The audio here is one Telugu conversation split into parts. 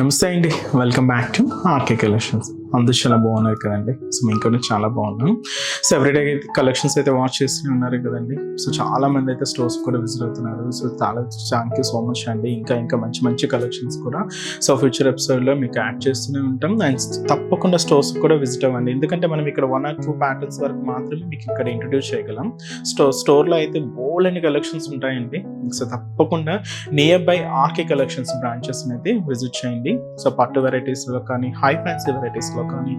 నమస్తే అండి, welcome back to RK collections. అందరూ చాలా బాగున్నారు కదండి. సో మేము కూడా చాలా బాగున్నాం. సో ఎవ్రీడే కలెక్షన్స్ అయితే వాచ్ చేస్తూనే ఉన్నారు కదండి. సో చాలా మంది అయితే స్టోర్స్ కూడా విజిట్ అవుతున్నారు. సో చాలా థ్యాంక్ యూ సో మచ్ అండి. ఇంకా మంచి మంచి కలెక్షన్స్ కూడా సో ఫ్యూచర్ ఎపిసోడ్లో మీకు యాడ్ చేస్తూనే ఉంటాం. అండ్ తప్పకుండా స్టోర్స్ కూడా విజిట్ అవ్వండి, ఎందుకంటే మనం ఇక్కడ 1 or 2 ప్యాటర్న్స్ వరకు మాత్రమే మీకు ఇక్కడ ఇంట్రొడ్యూస్ చేయగలం. స్టోర్లో అయితే బోల్డ్ అన్ని కలెక్షన్స్ ఉంటాయండి. సో తప్పకుండా near by RK collections branches అయితే విజిట్ చేయండి. సో పట్టు వెరైటీస్లో కానీ, హై ఫ్యాన్సీ వెరైటీస్లో కానీ,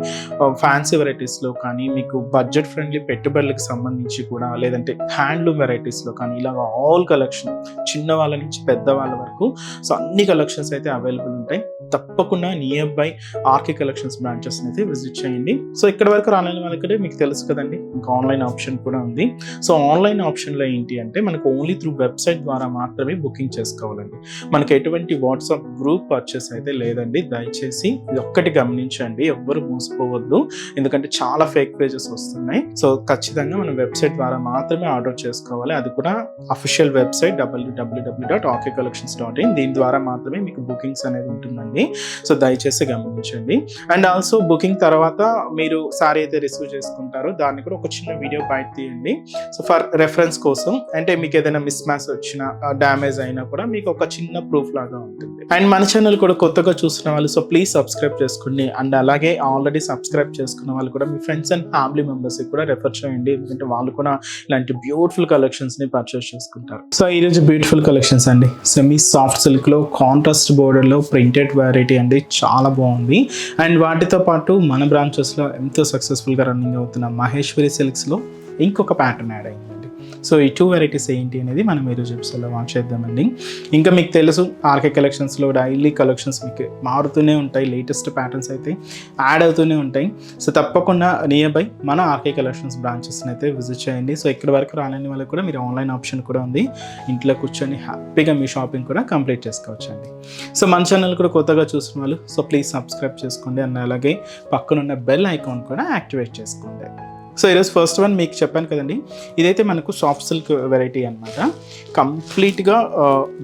ఫ్యాన్సీ వెరైటీస్లో కానీ, మీకు బడ్జెట్ ఫ్రెండ్లీ పెట్టుబడులకు సంబంధించి కూడా, లేదంటే హ్యాండ్లూమ్ వెరైటీస్లో కానీ, ఇలాగ ఆల్ కలెక్షన్ చిన్న వాళ్ళ నుంచి పెద్ద వాళ్ళ వరకు సో అన్ని కలెక్షన్స్ అయితే అవైలబుల్ ఉంటాయి. తప్పకుండా near by RK collections branches అయితే విజిట్ చేయండి. సో ఇక్కడ వరకు రాలేని వాళ్ళకి మీకు తెలుసు కదండి, ఇంకా ఆన్లైన్ ఆప్షన్ కూడా ఉంది. సో ఆన్లైన్ ఆప్షన్లో ఏంటి అంటే మనకు ఓన్లీ త్రూ వెబ్సైట్ ద్వారా మాత్రమే బుకింగ్ చేసుకోవాలండి. మనకి ఎటువంటి వాట్సాప్ గ్రూప్ పర్చేస్ అయితే లేదండి. దయచేసి ఇది ఒక్కటి గమనించండి, ఎవ్వరు మోసపోవద్దు, ఎందుకంటే చాలా ఫేక్ పేజెస్ వస్తున్నాయి. సో ఖచ్చితంగా మనం వెబ్సైట్ ద్వారా మాత్రమే ఆర్డర్ చేసుకోవాలి. అది కూడా అఫీషియల్ వెబ్సైట్ www.rkcollections.in. దీని ద్వారా మాత్రమే మీకు బుకింగ్స్ అనేది ఉంటుందండి. సో దయచేసి గమనించండి. అండ్ ఆల్సో బుకింగ్ తర్వాత మీరు సారీ అయితే రిసీవ్ చేసుకుంటారో దాన్ని కూడా ఒక చిన్న వీడియో బయట తీయండి. సో ఫర్ రెఫరెన్స్ కోసం, అంటే మీకు ఏదైనా మిస్ మ్యాచ్ వచ్చినా, డ్యామేజ్ అయినా కూడా మీకు ఒక చిన్న ప్రూఫ్ లాగా ఉంటుంది. అండ్ మన ఛానల్ కూడా కొత్తగా చూస్తున్న వాళ్ళు సో ప్లీజ్ సబ్స్క్రైబ్ చేసుకోండి. అండ్ అలాగే ఆల్రెడీ సబ్స్క్రైబ్ చేసుకున్న వాళ్ళు కూడా మీ ఫ్రెండ్స్ అండ్ ఫ్యామిలీ మెంబర్స్కి కూడా రెఫర్ చేయండి, ఎందుకంటే వాళ్ళు కూడా ఇలాంటి బ్యూటిఫుల్ కలెక్షన్స్ని పర్చేస్ చేసుకుంటారు. సో ఈరోజు బ్యూటిఫుల్ కలెక్షన్స్ అండి. సెమీ సాఫ్ట్ సిల్క్లో కాంట్రాస్ట్ బోర్డర్లో ప్రింటెడ్ వెరైటీ అండి, చాలా బాగుంది. అండ్ వాటితో పాటు మన బ్రాంచెస్లో ఎంతో సక్సెస్ఫుల్గా రన్నింగ్ అవుతున్న మహేశ్వరి సిల్క్స్లో ఇంకొక ప్యాటర్న్ యాడ్ అయిందండి. సో ఈ 2 వెరైటీస్ ఏంటి అనేది మనం ఈరోజు ఎపిసోడ్లో వాచ్ చేద్దామండి. ఇంకా మీకు తెలుసు ఆర్కే కలెక్షన్స్లో డైలీ కలెక్షన్స్ మీకు మారుతూనే ఉంటాయి, లేటెస్ట్ ప్యాటర్న్స్ అయితే యాడ్ అవుతూనే ఉంటాయి. సో తప్పకుండా నియర్ బై మన ఆర్కే కలెక్షన్స్ బ్రాంచెస్ని అయితే విజిట్ చేయండి. సో ఇక్కడ వరకు రాలేని వాళ్ళకి కూడా మీరు ఆన్లైన్ ఆప్షన్ కూడా ఉంది, ఇంట్లో కూర్చొని హ్యాపీగా మీ షాపింగ్ కూడా కంప్లీట్ చేసుకోవచ్చు అండి. సో మన ఛానల్ కూడా కొత్తగా చూసిన వాళ్ళు సో ప్లీజ్ సబ్స్క్రైబ్ చేసుకోండి. అండ్ అలాగే పక్కనున్న బెల్ ఐకాన్ కూడా యాక్టివేట్ చేసుకోండి. సో ఈరోజు ఫస్ట్ వన్ మీకు చెప్పాను కదండి, ఇదైతే మనకు సాఫ్ట్ సిల్క్ వెరైటీ అనమాట. కంప్లీట్గా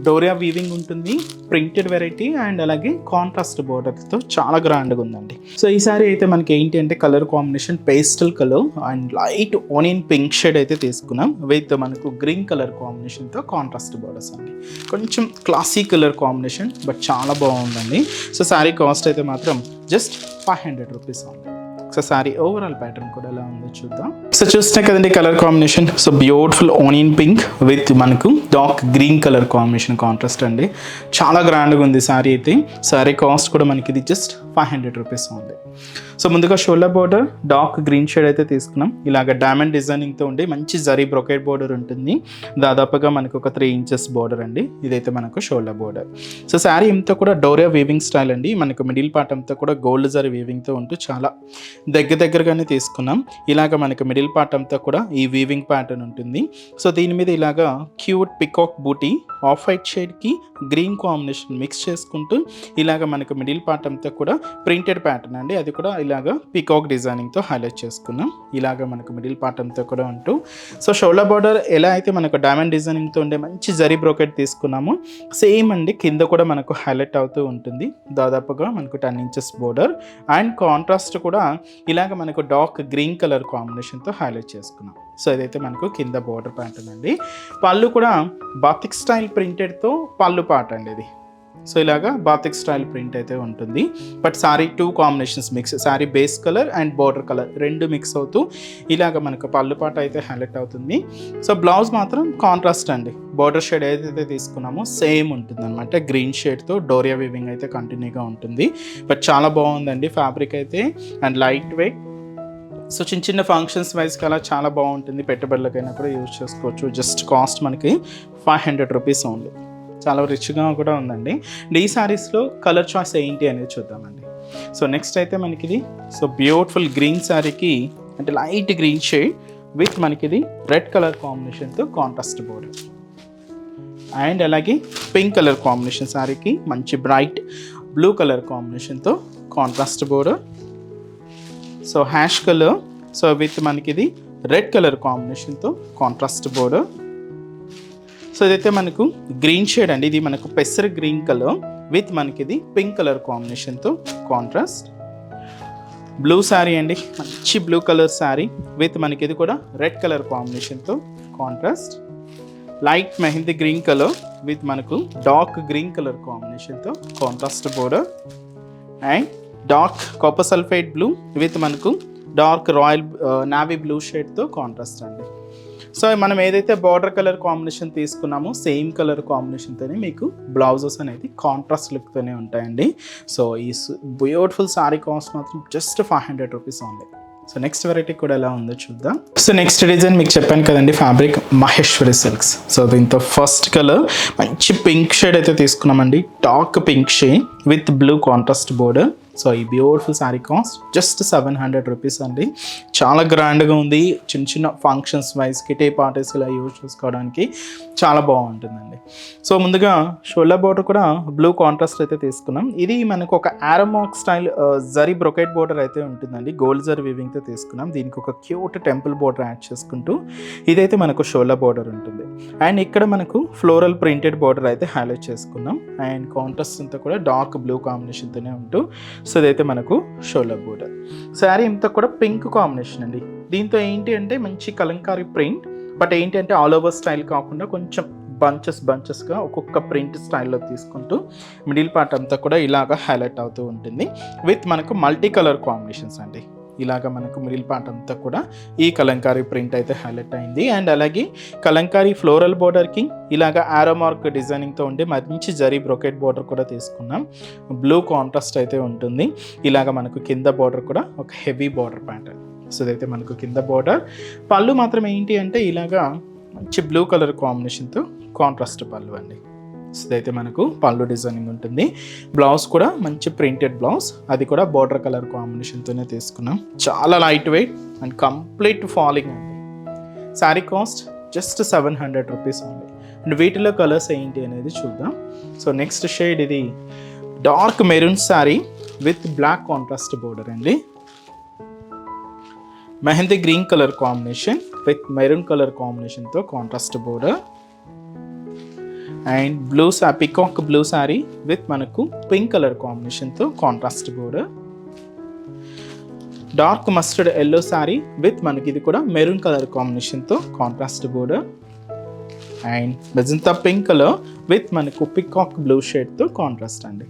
డోరియా వీవింగ్ ఉంటుంది, ప్రింటెడ్ వెరైటీ అండ్ అలాగే కాంట్రాస్ట్ బోర్డర్తో చాలా గ్రాండ్గా ఉందండి. సో ఈ సారీ అయితే మనకి ఏంటి అంటే colour combination pastel colour and light onion pink shade అయితే తీసుకున్నాం విత్ మనకు గ్రీన్ కలర్ కాంబినేషన్తో కాంట్రాస్ట్ బోర్డర్స్ అండి. కొంచెం క్లాసీ కలర్ కాంబినేషన్ బట్ చాలా బాగుందండి. సో సారీ కాస్ట్ అయితే మాత్రం జస్ట్ 500 రూపీస్ ఉంది. సో సారీ ఓవరాల్ ప్యాటర్న్ కూడా ఎలా ఉందో చూద్దాం. సో చూస్తే కదండి colour combination, so beautiful onion pink with మనకు dark green colour combination contrast అండి, చాలా గ్రాండ్గా ఉంది సారీ అయితే. సారీ కాస్ట్ కూడా మనకి ఇది జస్ట్ 500 రూపీస్ ఉంది. సో ముందుగా shoulder border dark green shade అయితే తీసుకున్నాం. ఇలాగ డైమండ్ డిజైనింగ్తో ఉండి మంచి జరీ బ్రొకెట్ బోర్డర్ ఉంటుంది. దాదాపుగా మనకు ఒక 3 ఇంచెస్ బోర్డర్ అండి. ఇదైతే మనకు షోల్డర్ బోర్డర్. సో శారీ అంతా కూడా డోరియా వీవింగ్ స్టైల్ అండి. మనకు మిడిల్ పార్ట్ అంతా కూడా గోల్డ్ జరీ వీవింగ్తో ఉంటూ చాలా దగ్గరగానే తీసుకున్నాం. ఇలాగ మనకు మిడిల్ పార్ట్ అంతా కూడా ఈ వీవింగ్ ప్యాటర్న్ ఉంటుంది. సో దీని మీద ఇలాగా క్యూట్ పికాక్ బూటీ ఆఫ్ వైట్ షేడ్కి గ్రీన్ కాంబినేషన్ మిక్స్ చేసుకుంటూ ఇలాగ మనకు మిడిల్ పార్ట్ అంతా కూడా ప్రింటెడ్ ప్యాటర్న్ అండి. అది కూడా ఇలాగ పికాక్ డిజైనింగ్తో హైలైట్ చేసుకున్నాం. ఇలాగ మనకు మిడిల్ పార్ట్ అంతా కూడా ఉంటూ సో షోల్డర్ బార్డర్ ఎలా అయితే మనకు డైమండ్ డిజైనింగ్తో ఉండే మంచి జరీ బ్రోకెట్ తీసుకున్నాము, సేమ్ అండి కింద కూడా మనకు హైలైట్ అవుతూ ఉంటుంది. దాదాపుగా మనకు 10 ఇంచెస్ బోర్డర్ అండ్ కాంట్రాస్ట్ కూడా ఇలాగ మనకు డార్క్ గ్రీన్ కలర్ కాంబినేషన్తో హైలైట్ చేసుకున్నాం. సో ఇదైతే మనకు కింద బోర్డర్ ప్యాటర్న్ అండి. పళ్ళు కూడా బాతిక్ స్టైల్ ప్రింటెడ్తో పళ్ళు పాట అండి ఇది. సో ఇలాగా బాతిక్ స్టైల్ ప్రింట్ అయితే ఉంటుంది. But sorry 2 combinations mix, sorry base colour and border colour 2 mix అవుతూ ఇలాగ మనకు పళ్ళు పాట అయితే హైలైట్ అవుతుంది. సో బ్లౌజ్ మాత్రం కాంట్రాస్ట్ అండి, బోర్డర్ షేడ్ ఏదైతే తీసుకున్నామో సేమ్ ఉంటుంది అనమాట. గ్రీన్ షేడ్తో డోరియా వీవింగ్ అయితే కంటిన్యూగా ఉంటుంది. బట్ చాలా బాగుందండి ఫ్యాబ్రిక్ అయితే అండ్ లైట్ వెయిట్. సో చిన్న ఫంక్షన్స్ వైజ్కి అలా చాలా బాగుంటుంది, పెట్టుబడులకైనా కూడా యూజ్ చేసుకోవచ్చు. జస్ట్ కాస్ట్ మనకి 500 రూపీస్ ఓన్లీ. చాలా రిచ్గా కూడా ఉందండి. ఈ శారీస్లో కలర్ చాయిస్ ఏంటి అనేది చూద్దామండి. సో నెక్స్ట్ అయితే మనకి ఇది సో బ్యూటిఫుల్ గ్రీన్ శారీకి అంటే లైట్ గ్రీన్ షేడ్ విత్ మనకి ఇది రెడ్ కలర్ కాంబినేషన్తో కాంట్రాస్ట్ బోర్డర్ అండ్ అలాగే పింక్ కలర్ కాంబినేషన్ శారీకి మంచి బ్రైట్ బ్లూ కలర్ కాంబినేషన్తో contrast border. So ash colour so with మనకి ఇది రెడ్ కలర్ కాంబినేషన్తో కాంట్రాస్ట్ బోర్డర్. సో ఇదైతే మనకు గ్రీన్ షేడ్ అండి, ఇది మనకు పెసర్ గ్రీన్ కలర్ విత్ మనకి ఇది పింక్ కలర్ కాంబినేషన్తో కాంట్రాస్ట్. బ్లూ శారీ అండి, మంచి బ్లూ కలర్ శారీ విత్ మనకి ఇది కూడా రెడ్ కలర్ కాంబినేషన్తో contrast. Light mehndi green colour with మనకు డార్క్ గ్రీన్ కలర్ కాంబినేషన్తో contrast border. And dark copper sulphide blue with మనకు డార్క్ రాయల్ నావీ బ్లూ షేడ్తో కాంట్రాస్ట్ అండి. సో మనం ఏదైతే బార్డర్ కలర్ కాంబినేషన్ తీసుకున్నామో సేమ్ కలర్ కాంబినేషన్తోనే మీకు బ్లౌజెస్ అనేది కాంట్రాస్ట్ లుక్తోనే ఉంటాయండి. సో ఈ బ్యూటిఫుల్ సారీ కాస్ట్ మాత్రం just 500 rupees only. So next variety కూడా ఎలా ఉందో చూద్దాం. సో నెక్స్ట్ డిజైన్ మీకు చెప్పాను కదండి, ఫ్యాబ్రిక్ మహేశ్వరి సిల్క్స్. సో దీంతో ఫస్ట్ కలర్ మంచి పింక్ షేడ్ అయితే తీసుకున్నామండి, dark pink shade with blue contrast border. So ఈ beautiful sari cost just 700 rupees అండి. చాలా గ్రాండ్గా ఉంది, చిన్న చిన్న ఫంక్షన్స్ వైజ్ కిటీ పార్టీస్ ఇలా యూజ్ చేసుకోవడానికి చాలా బాగుంటుందండి. సో ముందుగా షోల్డర్ బోర్డర్ కూడా బ్లూ కాంట్రాస్ట్ అయితే తీసుకున్నాం. ఇది మనకు ఒక arrow mark style zari brocade border అయితే ఉంటుందండి, గోల్డ్ జరీ వీవింగ్తో తీసుకున్నాం. దీనికి ఒక క్యూట్ టెంపుల్ బోర్డర్ యాడ్ చేసుకుంటూ ఇదైతే మనకు షోల్డర్ బోర్డర్ ఉంటుంది. అండ్ ఇక్కడ మనకు ఫ్లోరల్ ప్రింటెడ్ బోర్డర్ అయితే హైలైట్ చేసుకున్నాం. అండ్ కాంట్రాస్ట్ అంతా కూడా డార్క్ బ్లూ కాంబినేషన్తోనే ఉంటూ సో ఇదైతే మనకు షోల్డర్ బోర్డర్. శారీ అంతా కూడా పింక్ కాంబినేషన్ అండి. దీంతో ఏంటి అంటే మంచి కలంకారీ ప్రింట్, బట్ ఏంటి అంటే ఆల్ ఓవర్ స్టైల్ కాకుండా కొంచెం బంచెస్గా ఒక్కొక్క ప్రింట్ స్టైల్లో తీసుకుంటూ మిడిల్ పార్ట్ అంతా కూడా ఇలాగా హైలైట్ అవుతూ ఉంటుంది విత్ మనకు మల్టీ కలర్ కాంబినేషన్స్ అండి. ఇలాగ మనకు మిడిల్ పార్ట్ అంతా కూడా ఈ కలంకారీ ప్రింట్ అయితే హైలైట్ అయింది. అండ్ అలాగే కలంకారీ ఫ్లోరల్ బోర్డర్కి ఇలాగ ఆరోమార్క్ డిజైనింగ్తో ఉండే మంచి జరీ బ్రొకెట్ బోర్డర్ కూడా తీసుకున్నాం. బ్లూ కాంట్రాస్ట్ అయితే ఉంటుంది. ఇలాగ మనకు కింద బోర్డర్ కూడా ఒక హెవీ బోర్డర్ ప్యాటర్న్. సో ఇదైతే మనకు కింద బోర్డర్. పళ్ళు మాత్రం ఏంటి అంటే ఇలాగా మంచి బ్లూ కలర్ కాంబినేషన్తో కాంట్రాస్ట్ పళ్ళు అండి. సో ఇదైతే మనకు పళ్ళు డిజైనింగ్ ఉంటుంది. బ్లౌజ్ కూడా మంచి ప్రింటెడ్ బ్లౌజ్, అది కూడా బోర్డర్ కలర్ కాంబినేషన్తోనే తీసుకున్నాం. చాలా light weight and complete falling అండి. Sari cost just 700 rupees only. And వీటిలో కలర్స్ ఏంటి అనేది చూద్దాం. సో నెక్స్ట్ షేడ్ ఇది dark maroon sari with black contrast border అండి. Mehndi green colour combination with maroon colour కాంబినేషన్తో contrast border. And blue peacock blue sari with మనకు పింక్ కలర్ కాంబినేషన్తో contrast border. Dark mustard yellow sari with మనకి ఇది కూడా మెరూన్ కలర్ కాంబినేషన్తో contrast border. And magenta pink colour with మనకు పికాక్ బ్లూ షేడ్తో కాంట్రాస్ట్ అండి.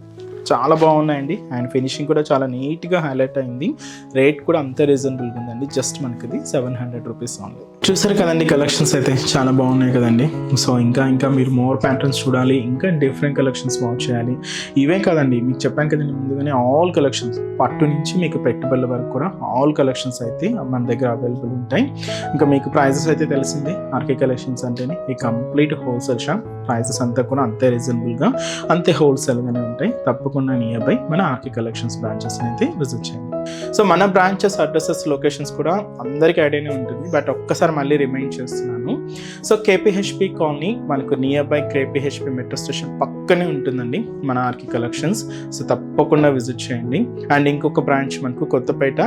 చాలా బాగున్నాయండి. అండ్ ఫినిషింగ్ కూడా చాలా నీట్గా హైలైట్ అయింది. రేట్ కూడా అంతే రీజనబుల్గా ఉందండి, జస్ట్ మనకి ఇది 700 రూపీస్ ఓన్లీ. చూసారు కదండి, కలెక్షన్స్ అయితే చాలా బాగున్నాయి కదండి. సో ఇంకా మీరు మోర్ ప్యాటర్న్స్ చూడాలి, ఇంకా డిఫరెంట్ కలెక్షన్స్ వాచ్ చేయాలి. ఇవే కదండి, మీకు చెప్పాను కదండి ముందుగానే, ఆల్ కలెక్షన్స్ పట్టు నుంచి మీకు పెట్టుబడుల వరకు కూడా ఆల్ కలెక్షన్స్ అయితే మన దగ్గర అవైలబుల్ ఉంటాయి. ఇంకా మీకు ప్రైజెస్ అయితే తెలిసిందే, ఆర్కే కలెక్షన్స్ అంటేనే ఈ కంప్లీట్ హోల్సేల్ షాప్. ప్రైజెస్ అంతా కూడా అంతే రీజనబుల్గా అంతే హోల్సేల్గానే ఉంటాయి. తప్పకుండా నియర్ బై మన ఆర్కే కలెక్షన్స్ బ్రాంచెస్ని అయితే విజిట్ చేయండి. సో మన బ్రాంచెస్ అడ్రసెస్ లొకేషన్స్ కూడా అందరికీ ఐడియానే ఉంటుంది, బట్ ఒక్కసారి మళ్ళీ రిమైండ్ చేస్తున్నాను. సో కేపీహెచ్పి కాలనీ మనకు నియర్ బై కేపీహెచ్పి మెట్రో స్టేషన్ పక్కనే ఉంటుందండి మన ఆర్కే కలెక్షన్స్. సో తప్పకుండా విజిట్ చేయండి. అండ్ ఇంకొక బ్రాంచ్ మనకు కొత్తపేట,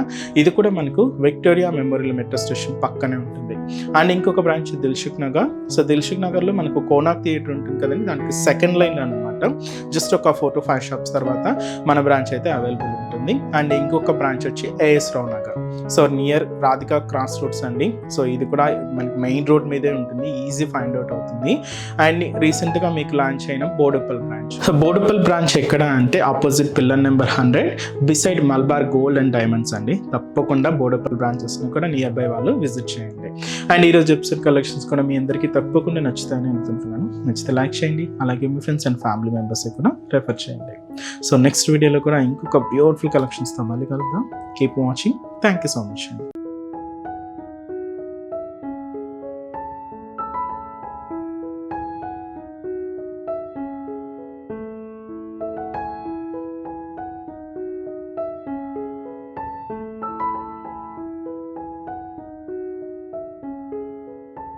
ఇది కూడా మనకు విక్టోరియా మెమోరియల్ మెట్రో స్టేషన్ పక్కనే ఉంటుంది. అండ్ ఇంకొక బ్రాంచ్ దిల్సుఖ్ నగర్. సో దిల్సుఖ్ నగర్లో మనకు కోనాక్ థియేటర్ ఉంటుంది కదండి, దానికి సెకండ్ లైన్ అనమాట. జస్ట్ ఒక 4 to 5 షాప్స్ తర్వాత మన బ్రాంచ్ అయితే అవైలబుల్ ఉంటుంది. అండ్ ఇంకొక బ్రాంచ్ వచ్చి AS Rao Nagar, so near Radhika cross roads అండి. సో ఇది కూడా మనకి మెయిన్ రోడ్ మీదే ఉంటుంది, ఈజీ ఫైండ్ అవుట్ అవుతుంది. అండ్ రీసెంట్గా మీకు లాంచ్ అయిన Boduppal branch. So Boduppal branch ఎక్కడ అంటే opposite pillar number 100 beside Malabar gold and diamonds అండి. తప్పకుండా బోడుప్పల్ బ్రాంచెస్ని కూడా నియర్ బై వాళ్ళు విజిట్ చేయండి. అండ్ ఈరోజు ఎపిసోడ్ కలెక్షన్స్ కూడా మీ అందరికీ తప్పకుండా నచ్చుతాయని అనుకుంటున్నాను. నచ్చితే లైక్ చేయండి, అలాగే మీ ఫ్రెండ్స్ అండ్ ఫ్యామిలీ మెంబర్స్ కూడా రెఫర్ చేయండి. సో నెక్స్ట్ వీడియోలో కూడా ఇంకొక బ్యూటిఫుల్ కలెక్షన్స్తో మళ్ళీ కలుద్దాం. Keep watching. Thank you so much.